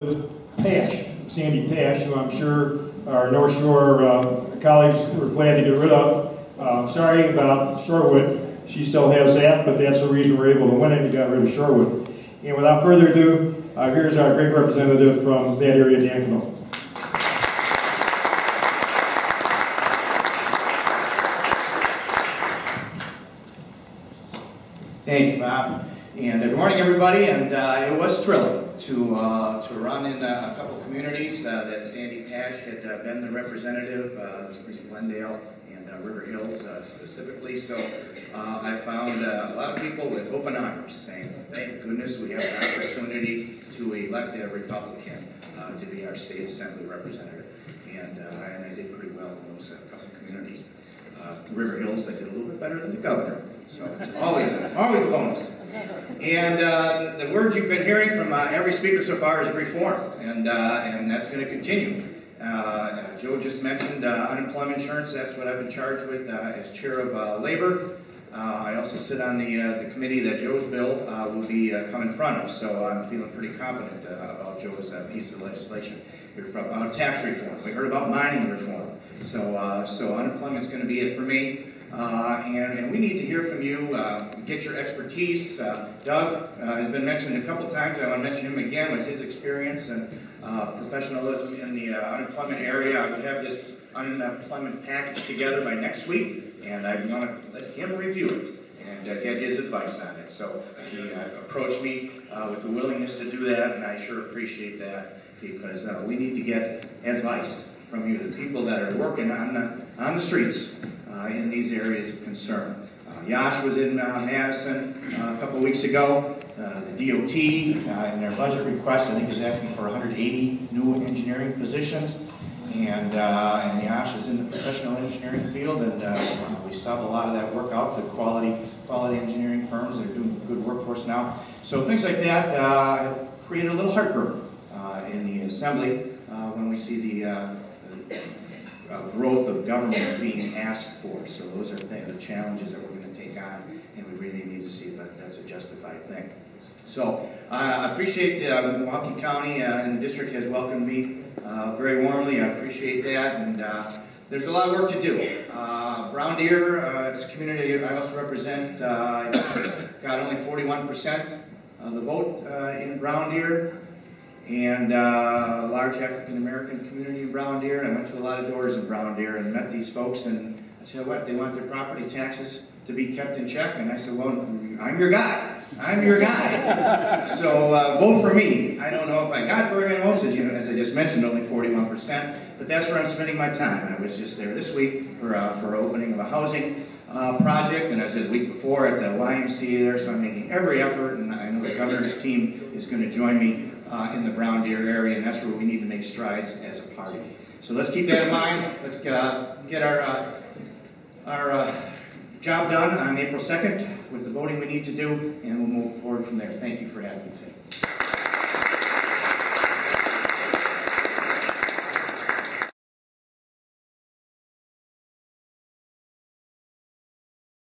Pash, Sandy Pash, who I'm sure our North Shore colleagues were glad to get rid of. Sorry about Shorewood. She still has that, but that's the reason we're able to win it. We got rid of Shorewood. And without further ado, here's our great representative from that area, Dan Knodl. Thank you, Bob. And good morning, everybody. And it was thrilling to run in a couple of communities that Sandy Pash had been the representative, Glendale and River Hills specifically. So I found a lot of people with open arms saying, thank goodness we have an opportunity to elect a Republican to be our state assembly representative. And I did pretty well in those couple of communities. River Hills, I did a little bit better than the governor. So it's always a bonus. And the words you've been hearing from every speaker so far is reform, and that's going to continue. Joe just mentioned unemployment insurance. That's what I've been charged with as chair of labor. I also sit on the committee that Joe's bill will be come in front of, so I'm feeling pretty confident about Joe's piece of legislation. We heard about tax reform. We heard about mining reform. So unemployment's going to be it for me. And we need to hear from you, get your expertise. Doug has been mentioned a couple times. I want to mention him again with his experience and professionalism in the unemployment area. I will have this unemployment package together by next week, and I want to let him review it and get his advice on it. So he approached me with a willingness to do that, and I sure appreciate that, because we need to get advice from you, the people that are working on the streets in these areas of concern. Yash was in Madison a couple of weeks ago. The DOT, in their budget request, I think is asking for 180 new engineering positions. And Yash is in the professional engineering field, and we sub a lot of that work out to quality engineering firms that are doing good work for us now. So things like that have created a little heartburn in the assembly when we see the growth of government being asked for. So those are the challenges that we're going to take on, and we really need to see if that's a justified thing. So I appreciate Milwaukee County and the district has welcomed me very warmly. I appreciate that, and there's a lot of work to do. Brown Deer, it's a community I also represent, got only 41% of the vote in Brown Deer. And a large African-American community in Brown Deer. I went to a lot of doors in Brown Deer and met these folks, and I said, what, they want their property taxes to be kept in check? And I said, well, I'm your guy. I'm your guy. So vote for me. I don't know if I got very many votes, as I just mentioned, only 41%, but that's where I'm spending my time. I was just there this week for opening of a housing project, and I was there the week before at the YMCA there, so I'm making every effort, and I know the governor's team is going to join me in the Brown Deer area, and that's where we need to make strides as a party. So let's keep that in mind. Let's get our job done on April 2nd with the voting we need to do, and we'll move forward from there. Thank you for having me today.